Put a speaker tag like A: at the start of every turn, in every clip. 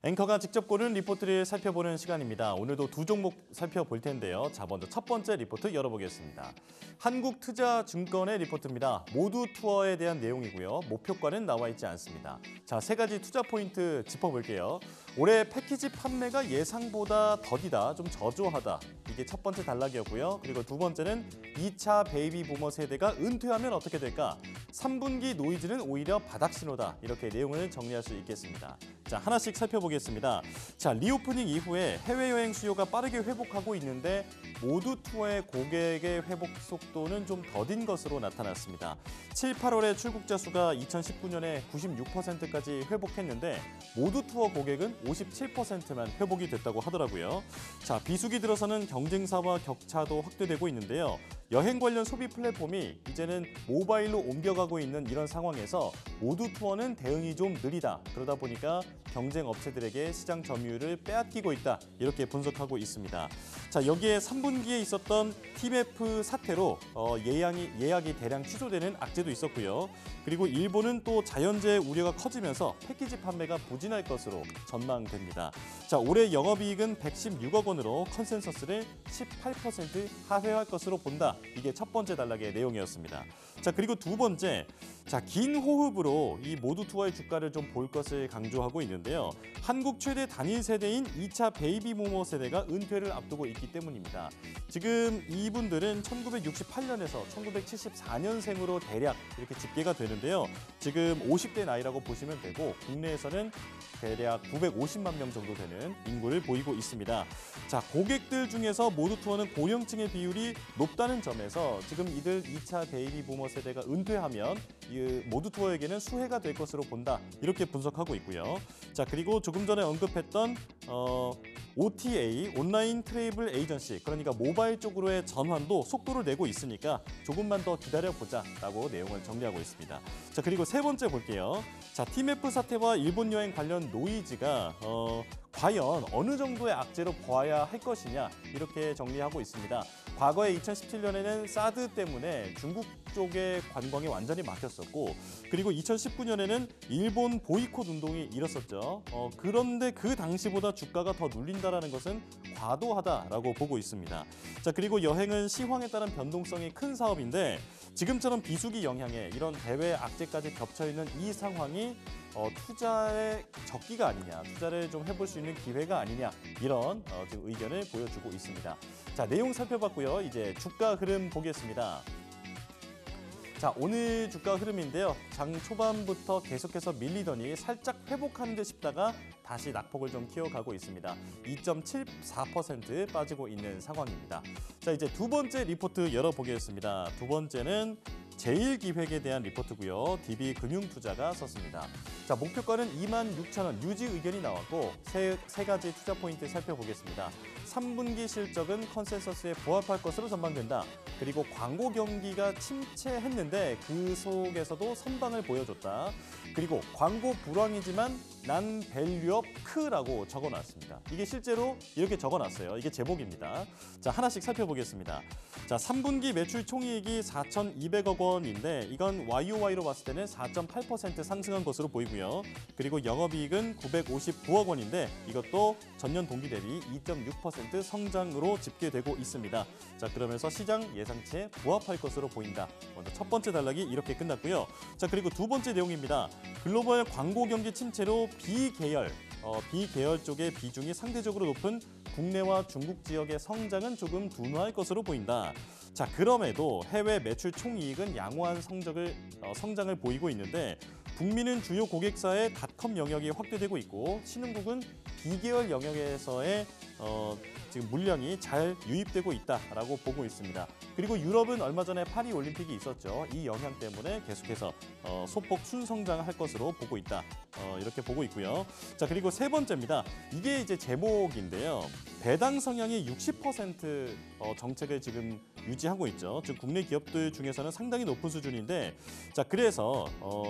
A: 앵커가 직접 고른 리포트를 살펴보는 시간입니다. 오늘도 두 종목 살펴볼 텐데요. 자, 먼저 첫 번째 리포트 열어보겠습니다. 한국투자증권의 리포트입니다. 모두 투어에 대한 내용이고요. 목표가는 나와 있지 않습니다. 자, 세 가지 투자 포인트 짚어볼게요. 올해 패키지 판매가 예상보다 더디다, 좀 저조하다. 이게 첫 번째 단락이었고요. 그리고 두 번째는 2차 베이비 부머 세대가 은퇴하면 어떻게 될까? 3분기 노이즈는 오히려 바닥 신호다. 이렇게 내용을 정리할 수 있겠습니다. 자, 하나씩 살펴보겠습니다. 자, 리오프닝 이후에 해외여행 수요가 빠르게 회복하고 있는데 모두 투어의 고객의 회복 속도는 좀 더딘 것으로 나타났습니다. 7, 8월에 출국자 수가 2019년에 96%까지 회복했는데 모두 투어 고객은 57%만 회복이 됐다고 하더라고요. 자, 비수기 들어서는 경쟁사와 격차도 확대되고 있는데요. 여행 관련 소비 플랫폼이 이제는 모바일로 옮겨가고 있는 이런 상황에서 모두 투어는 대응이 좀 느리다. 그러다 보니까 경쟁 업체들에게 시장 점유율을 빼앗기고 있다. 이렇게 분석하고 있습니다. 자, 여기에 3분기에 있었던 티메프 사태로 예약이 대량 취소되는 악재도 있었고요. 그리고 일본은 또 자연재해 우려가 커지면서 패키지 판매가 부진할 것으로 전망됩니다. 자, 올해 영업이익은 116억 원으로 컨센서스를 18% 하회할 것으로 본다. 이게 첫 번째 단락의 내용이었습니다. 자, 그리고 두 번째, 자, 긴 호흡으로 이 모두 투어의 주가를 좀 볼 것을 강조하고 있는데요. 한국 최대 단일 세대인 2차 베이비 부머 세대가 은퇴를 앞두고 있기 때문입니다. 지금 이분들은 1968년에서 1974년생으로 대략 이렇게 집계가 되는데요. 지금 50대 나이라고 보시면 되고 국내에서는 대략 950만 명 정도 되는 인구를 보이고 있습니다. 자, 고객들 중에서 모두 투어는 고령층의 비율이 높다는 점에서 지금 이들 2차 베이비 부머 세대가 은퇴하면 이 모두 투어에게는 수혜가 될 것으로 본다. 이렇게 분석하고 있고요. 자, 그리고 조금 전에 언급했던 OTA, 온라인 트래블 에이전시, 그러니까 모바일 쪽으로의 전환도 속도를 내고 있으니까 조금만 더 기다려보자라고 내용을 정리하고 있습니다. 자, 그리고 세 번째 볼게요. 자, 티메프 사태와 일본 여행 관련 노이즈가 과연 어느 정도의 악재로 보아야 할 것이냐 이렇게 정리하고 있습니다. 과거에 2017년에는 사드 때문에 중국 쪽의 관광이 완전히 막혔었고 그리고 2019년에는 일본 보이콧 운동이 일었었죠. 그런데 그 당시보다 주가가 더 눌린다는 것은 과도하다라고 보고 있습니다. 자, 그리고 여행은 시황에 따른 변동성이 큰 사업인데 지금처럼 비수기 영향에 이런 대외 악재까지 겹쳐있는 이 상황이 투자의 적기가 아니냐, 투자를 좀 해볼 수 있는 기회가 아니냐 이런 지금 의견을 보여주고 있습니다. 자, 내용 살펴봤고요. 이제 주가 흐름 보겠습니다. 자, 오늘 주가 흐름인데요. 장 초반부터 계속해서 밀리더니 살짝 회복하는 듯 싶다가 다시 낙폭을 좀 키워가고 있습니다. 2.74% 빠지고 있는 상황입니다. 자, 이제 두 번째 리포트 열어보겠습니다. 두 번째는 제일기획에 대한 리포트고요. DB금융투자가 썼습니다. 자, 목표가는 26,000원 유지 의견이 나왔고 세 가지 투자 포인트 살펴보겠습니다. 3분기 실적은 컨센서스에 부합할 것으로 전망된다. 그리고 광고 경기가 침체했는데 그 속에서도 선방을 보여줬다. 그리고 광고 불황이지만 난 밸류업 크라고 적어놨습니다. 이게 실제로 이렇게 적어놨어요. 이게 제목입니다. 자, 하나씩 살펴보겠습니다. 자, 3분기 매출 총이익이 4,200억 원인데 이건 YOY로 봤을 때는 4.8% 상승한 것으로 보이고요. 그리고 영업이익은 959억 원인데 이것도 전년 동기 대비 2.6% 성장으로 집계되고 있습니다. 자, 그러면서 시장 예상치에 부합할 것으로 보인다. 먼저 첫 번째 단락이 이렇게 끝났고요. 자, 그리고 두 번째 내용입니다. 글로벌 광고 경기 침체로 비계열 쪽의 비중이 상대적으로 높은 국내와 중국 지역의 성장은 조금 둔화할 것으로 보인다. 자, 그럼에도 해외 매출 총이익은 양호한 성장을 보이고 있는데 북미는 주요 고객사의 닷컴 영역이 확대되고 있고 신흥국은 비계열 영역에서의 지금 물량이 잘 유입되고 있다라고 보고 있습니다. 그리고 유럽은 얼마 전에 파리 올림픽이 있었죠. 이 영향 때문에 계속해서 소폭 순성장할 것으로 보고 있다. 이렇게 보고 있고요. 자, 그리고 세 번째입니다. 이게 이제 제목인데요. 배당 성향이 60% 정책을 지금 유지하고 있죠. 즉 국내 기업들 중에서는 상당히 높은 수준인데, 자 그래서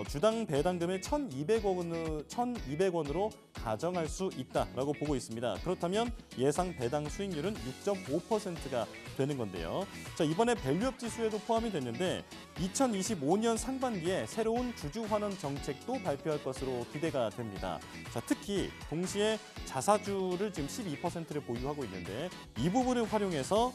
A: 주당 배당금을 1,200원으로 가정할 수 있다라고 보고 있습니다. 그렇다면 예상 배당 수익률은 6.5%가 되는 건데요. 자 이번에 밸류업 지수에도 포함이 됐는데 2025년 상반기에 새로운 주주 환원 정책도 발표할 것으로 기대가 됩니다. 자 특히 동시에 자사주를 지금 12%를 보유하고 있는데 이 부분을 활용해서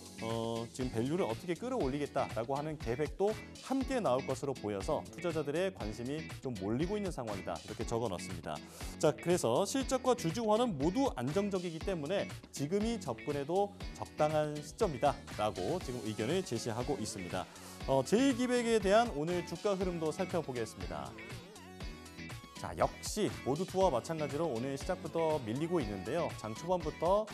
A: 지금 밸류를 어떻게 끌어올리겠다라고 하는 계획도 함께 나올 것으로 보여서 투자자들의 관심이 좀 몰리고 있는 상황이다. 이렇게 적어놨습니다. 자, 그래서 실적과 주주 환원 모두 안정적이기 때문에 지금이 접근해도 적당한 시점이다라고 지금 의견을 제시하고 있습니다. 제1기획에 대한 오늘 주가 흐름도 살펴보겠습니다. 자, 역시 모두 투어와 마찬가지로 오늘 시작부터 밀리고 있는데요. 장 초반부터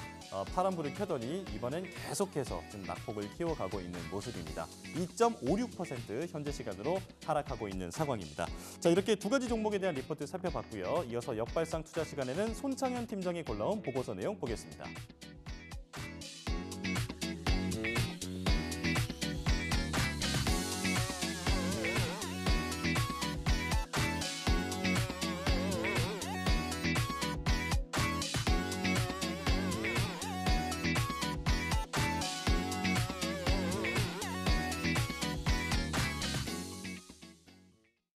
A: 파란불을 켜더니 이번엔 계속해서 지금 낙폭을 키워가고 있는 모습입니다. 2.56% 현재 시간으로 하락하고 있는 상황입니다. 자, 이렇게 두 가지 종목에 대한 리포트 살펴봤고요. 이어서 역발상 투자 시간에는 손창현 팀장이 골라온 보고서 내용 보겠습니다.